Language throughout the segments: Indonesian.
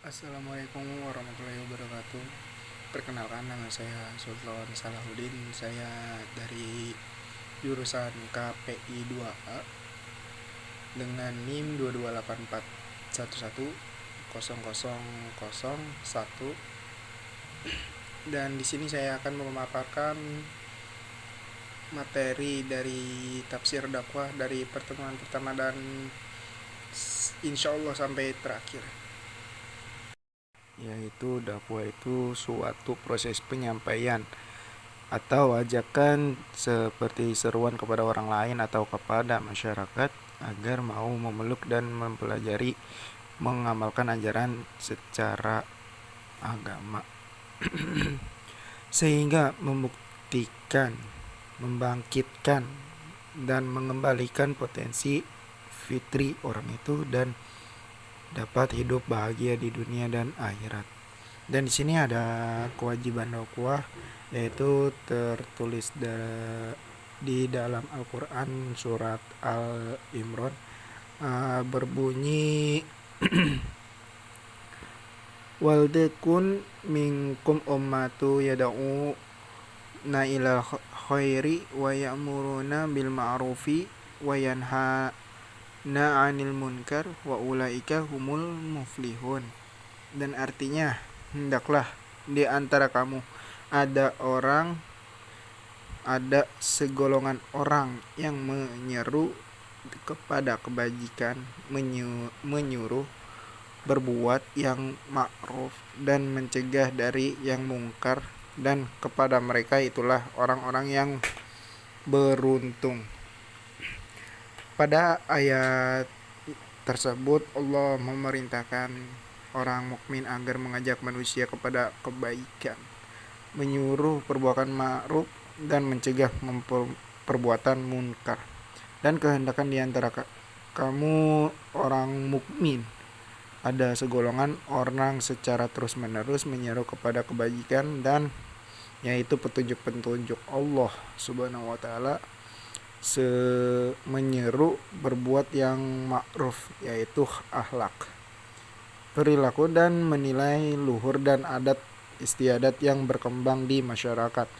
Assalamualaikum warahmatullahi wabarakatuh. Perkenalkan, nama saya Sultan Salahuddin. Saya dari jurusan KPI 2A dengan NIM 22841100001, dan di sini saya akan memaparkan materi dari tafsir dakwah dari pertemuan pertama dan insya Allah sampai terakhir, yaitu dakwah itu suatu proses penyampaian atau ajakan seperti seruan kepada orang lain atau kepada masyarakat agar mau memeluk dan mempelajari mengamalkan ajaran secara agama sehingga membuktikan, membangkitkan dan mengembalikan potensi fitri orang itu dan dapat hidup bahagia di dunia dan akhirat. Dan di sini ada kewajiban dakwah, yaitu tertulis di dalam Al-Quran surat Al-Imran, berbunyi waldekun minkum ummatu yada'u na ilal khairi wa ya'muruna bil ma'rufi wa yanha na 'anil munkar wa ulaika humul muflihun. Dan artinya, hendaklah di antara kamu ada segolongan orang yang menyeru kepada kebajikan, menyuruh berbuat yang ma'ruf dan mencegah dari yang mungkar, dan kepada mereka itulah orang-orang yang beruntung. Pada ayat tersebut Allah memerintahkan orang mukmin agar mengajak manusia kepada kebaikan, menyuruh perbuatan ma'ruf dan mencegah perbuatan munkar. Dan kehendakan di antara kamu orang mukmin ada segolongan orang secara terus-menerus menyeru kepada kebajikan, dan yaitu petunjuk-petunjuk Allah Subhanahu wa taala, menyeru berbuat yang ma'ruf, yaitu akhlak, perilaku dan menilai luhur dan adat istiadat yang berkembang di masyarakat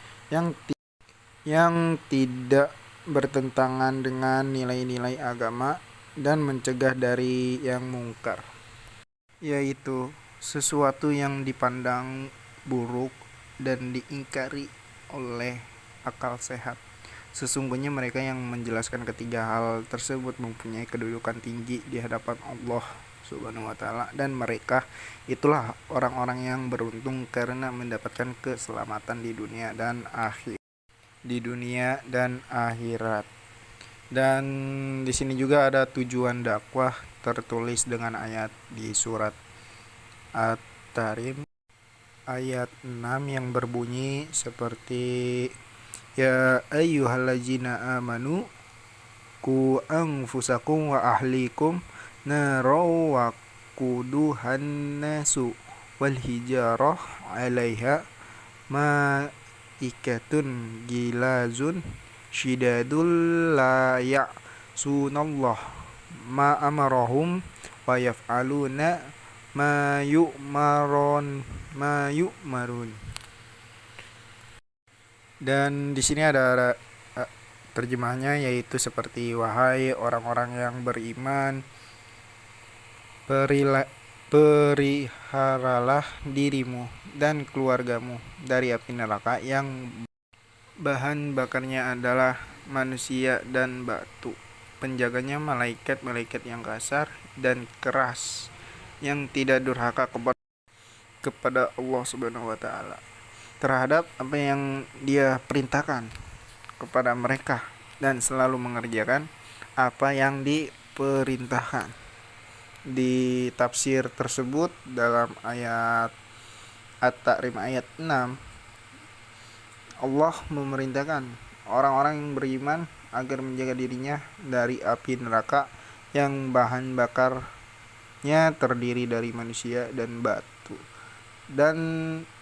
yang tidak bertentangan dengan nilai-nilai agama, dan mencegah dari yang mungkar, yaitu sesuatu yang dipandang buruk dan diingkari oleh akal sehat. Sesungguhnya mereka yang menjelaskan ketiga hal tersebut mempunyai kedudukan tinggi di hadapan Allah Subhanahu wa taala, dan mereka itulah orang-orang yang beruntung karena mendapatkan keselamatan di dunia dan akhirat. Dan di sini juga ada tujuan dakwah tertulis dengan ayat di surat At-Tarim ayat 6 yang berbunyi seperti ya ayyuhallazina amanu ku anfusakum wa ahlikum naro wa kuduhan nasu wal hijarah 'alaiha ikatun gilazun syidadul la ya'sunallah ma amarahum wa yaf'aluna ma yu'marun. Dan di sini ada terjemahnya, yaitu seperti wahai orang-orang yang beriman, periharalah dirimu dan keluargamu dari api neraka yang bahan bakarnya adalah manusia dan batu, penjaganya malaikat-malaikat yang kasar dan keras, yang tidak durhaka kepada Allah Subhanahu wa taala terhadap apa yang Dia perintahkan kepada mereka, dan selalu mengerjakan apa yang diperintahkan. Di tafsir tersebut dalam ayat At-Tahrim ayat 6, Allah memerintahkan orang-orang yang beriman agar menjaga dirinya dari api neraka yang bahan bakarnya terdiri dari manusia dan batu, dan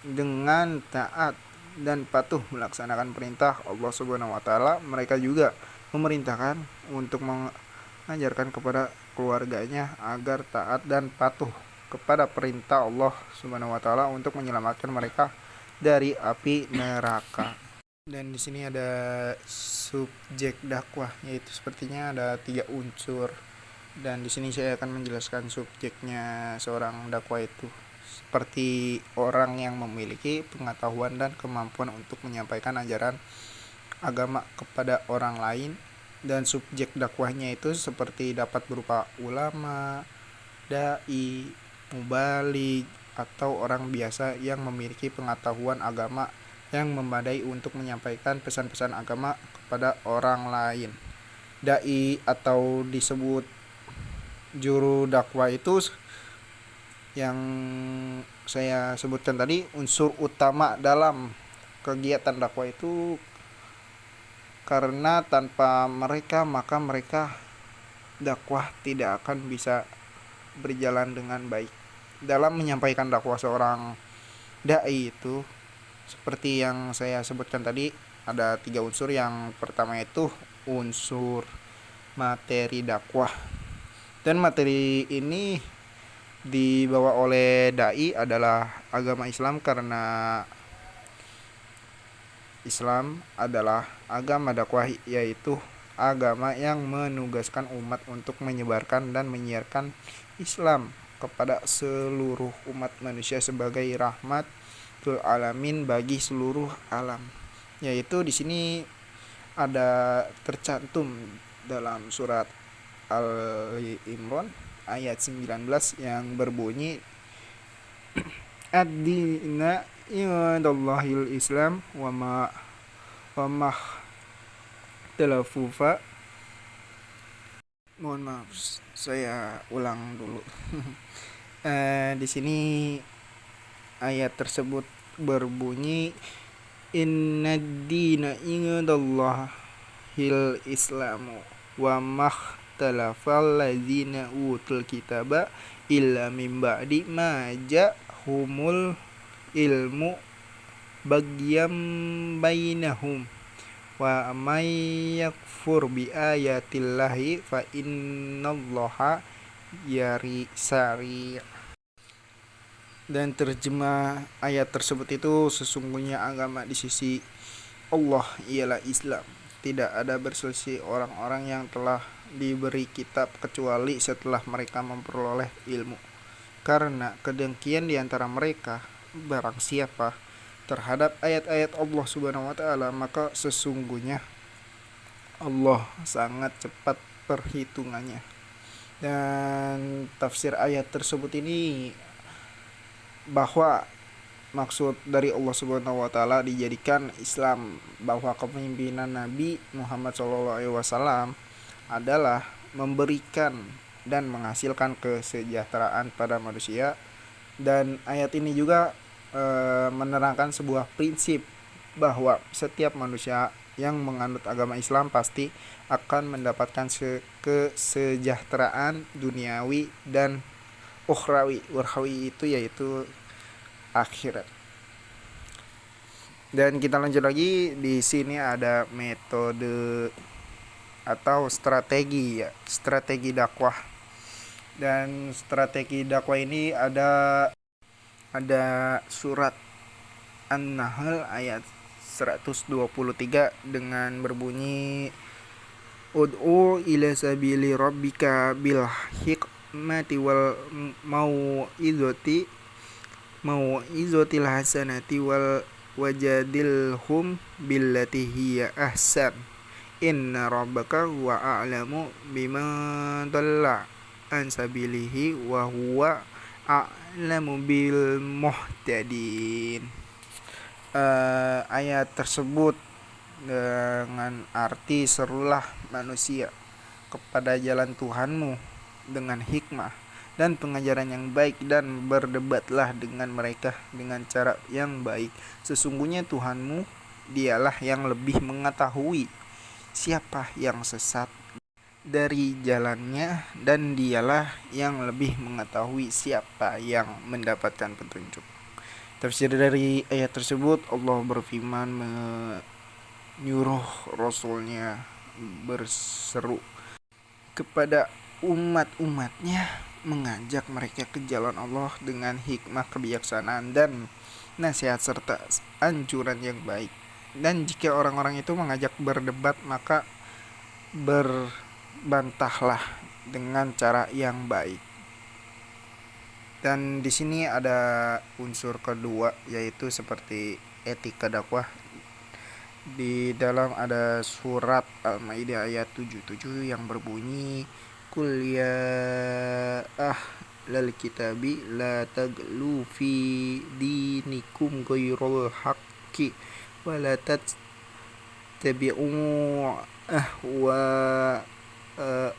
dengan taat dan patuh melaksanakan perintah Allah Subhanahu wa taala, mereka juga memerintahkan untuk mengajarkan kepada keluarganya agar taat dan patuh kepada perintah Allah Subhanahu wa taala untuk menyelamatkan mereka dari api neraka. Dan di sini ada subjek dakwah, yaitu sepertinya ada 3 unsur. Dan di sini saya akan menjelaskan subjeknya seorang dakwah itu seperti orang yang memiliki pengetahuan dan kemampuan untuk menyampaikan ajaran agama kepada orang lain. Dan subjek dakwahnya itu seperti dapat berupa ulama, dai, mubaligh, atau orang biasa yang memiliki pengetahuan agama yang memadai untuk menyampaikan pesan-pesan agama kepada orang lain. Dai atau disebut juru dakwah itu yang saya sebutkan tadi, unsur utama dalam kegiatan dakwah itu, karena tanpa mereka maka dakwah tidak akan bisa berjalan dengan baik. Dalam menyampaikan dakwah seorang dai itu seperti yang saya sebutkan tadi, ada 3 unsur. Yang pertama itu unsur materi dakwah, dan materi ini dibawa oleh dai adalah agama Islam, karena Islam adalah agama dakwah, yaitu agama yang menugaskan umat untuk menyebarkan dan menyiarkan Islam kepada seluruh umat manusia sebagai rahmatul alamin bagi seluruh alam. Yaitu di sini ada tercantum dalam surat Al-Imran ayat 19 yang berbunyi, ad-dina indallahil Islam wa ma talafufa. Mohon maaf, saya ulang dulu. Di sini ayat tersebut berbunyi, innad-dina indallahil Islamu wa makhtalafal ladzina utul kitaba illa min ba'di ma ja'humul ilmu bagyam bainahum wa may yakfur bi ayatillahi fa innallaha sari'. Dan terjemah ayat tersebut itu, sesungguhnya agama di sisi Allah ialah Islam. Tidak ada berselisih orang-orang yang telah diberi kitab kecuali setelah mereka memperoleh ilmu. Karena kedengkian di antara mereka, barang siapa terhadap ayat-ayat Allah Subhanahu wa taala, maka sesungguhnya Allah sangat cepat perhitungannya. Dan tafsir ayat tersebut ini bahwa maksud dari Allah Subhanahu wa taala dijadikan Islam, bahwa kepemimpinan Nabi Muhammad SAW adalah memberikan dan menghasilkan kesejahteraan pada manusia. Dan ayat ini juga menerangkan sebuah prinsip bahwa setiap manusia yang menganut agama Islam pasti akan mendapatkan kesejahteraan duniawi dan ukhrawi. Ukhrawi itu yaitu akhirat. Dan kita lanjut lagi, di sini ada metode atau strategi dakwah. Dan strategi dakwah ini ada surat An-Nahl ayat 123 dengan berbunyi, ud'u ila sabili rabbika bil hikmati wal mau'izotil hasanati wal wajadilhum billati hiya ahsan inna rabbaka huwa a'lamu biman dhalla an sabilihi wa huwa a'lamu bil muhtadin. Ayat tersebut dengan arti, serulah manusia kepada jalan Tuhanmu dengan hikmah dan pengajaran yang baik, dan berdebatlah dengan mereka dengan cara yang baik. Sesungguhnya Tuhanmu dialah yang lebih mengetahui siapa yang sesat dari jalannya, dan dialah yang lebih mengetahui siapa yang mendapatkan petunjuk. Tafsir dari ayat tersebut, Allah berfirman menyuruh Rasulnya berseru kepada umat-umatnya mengajak mereka ke jalan Allah dengan hikmah, kebijaksanaan, dan nasihat serta anjuran yang baik. Dan jika orang-orang itu mengajak berdebat, maka berbantahlah dengan cara yang baik. Dan di sini ada unsur kedua, yaitu seperti etika dakwah. Di dalam ada surat Al-Maidah ayat 77 yang berbunyi, Kul ya ahlal kitabi la taglu fi dinikum ghairul haqqi wa la tattabi'u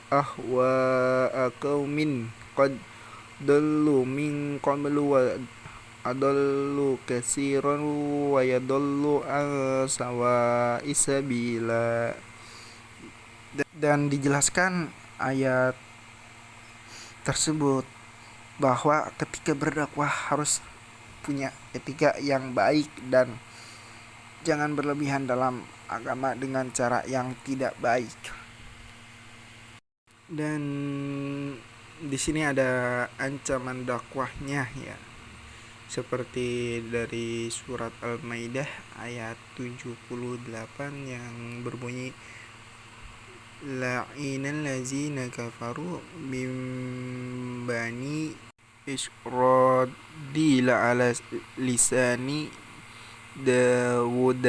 ahwa qaumin qad dallu min qablu wa adallu katsiran wa yadallu an sawa'i sabila. Dan dijelaskan ayat tersebut bahwa ketika berdakwah harus punya etika yang baik dan jangan berlebihan dalam agama dengan cara yang tidak baik. Dan di sini ada ancaman dakwahnya ya. Seperti dari surat Al-Maidah ayat 78 yang berbunyi, La'inal lazina kafaru min bani Israila ala lisani Dawud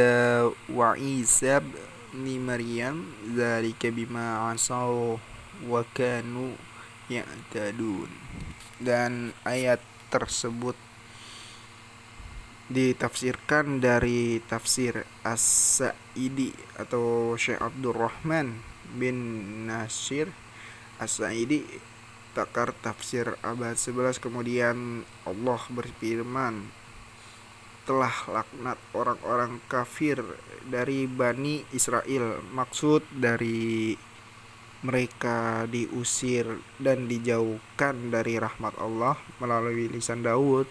wa Isa ni Maryam zalika bima asaw wa kanu ya'tadun. Dan ayat tersebut ditafsirkan dari tafsir As-Sa'idi atau Syekh Abdurrahman bin Nasir As-Sa'idi, pakar tafsir abad 11. Kemudian Allah berfirman, telah laknat orang-orang kafir dari Bani Israel. Maksud dari mereka diusir dan dijauhkan dari rahmat Allah melalui lisan Daud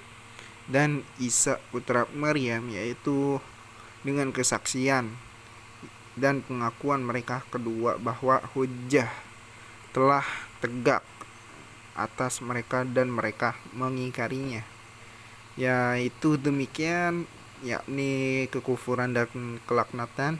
dan Isa putra Maryam, yaitu dengan kesaksian dan pengakuan mereka kedua bahwa hujjah telah tegak atas mereka dan mereka mengingkarinya. Yaitu demikian, yakni kekufuran dan kelaknatan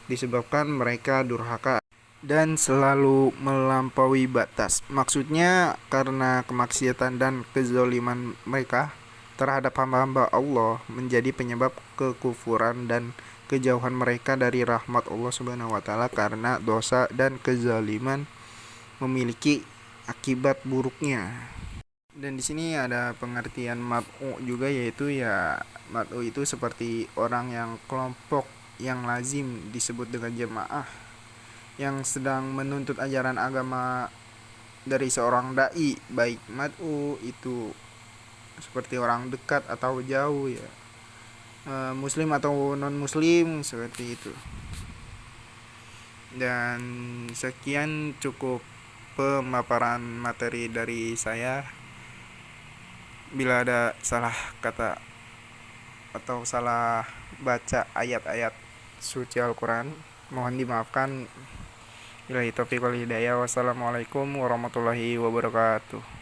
disebabkan mereka durhaka dan selalu melampaui batas. Maksudnya karena kemaksiatan dan kezaliman mereka terhadap hamba-hamba Allah menjadi penyebab kekufuran dan kejauhan mereka dari rahmat Allah Subhanahu wa taala, karena dosa dan kezaliman memiliki akibat buruknya. Dan di sini ada pengertian mad'u juga, yaitu ya mad'u itu seperti orang yang kelompok yang lazim disebut dengan jemaah yang sedang menuntut ajaran agama dari seorang dai, baik mad'u itu seperti orang dekat atau jauh ya, muslim atau non muslim, seperti itu. Dan sekian cukup pemaparan materi dari saya. Bila ada salah kata atau salah baca ayat-ayat suci Al-Quran, mohon dimaafkan. Billahi taufiq wal hidayah. Wassalamualaikum warahmatullahi wabarakatuh.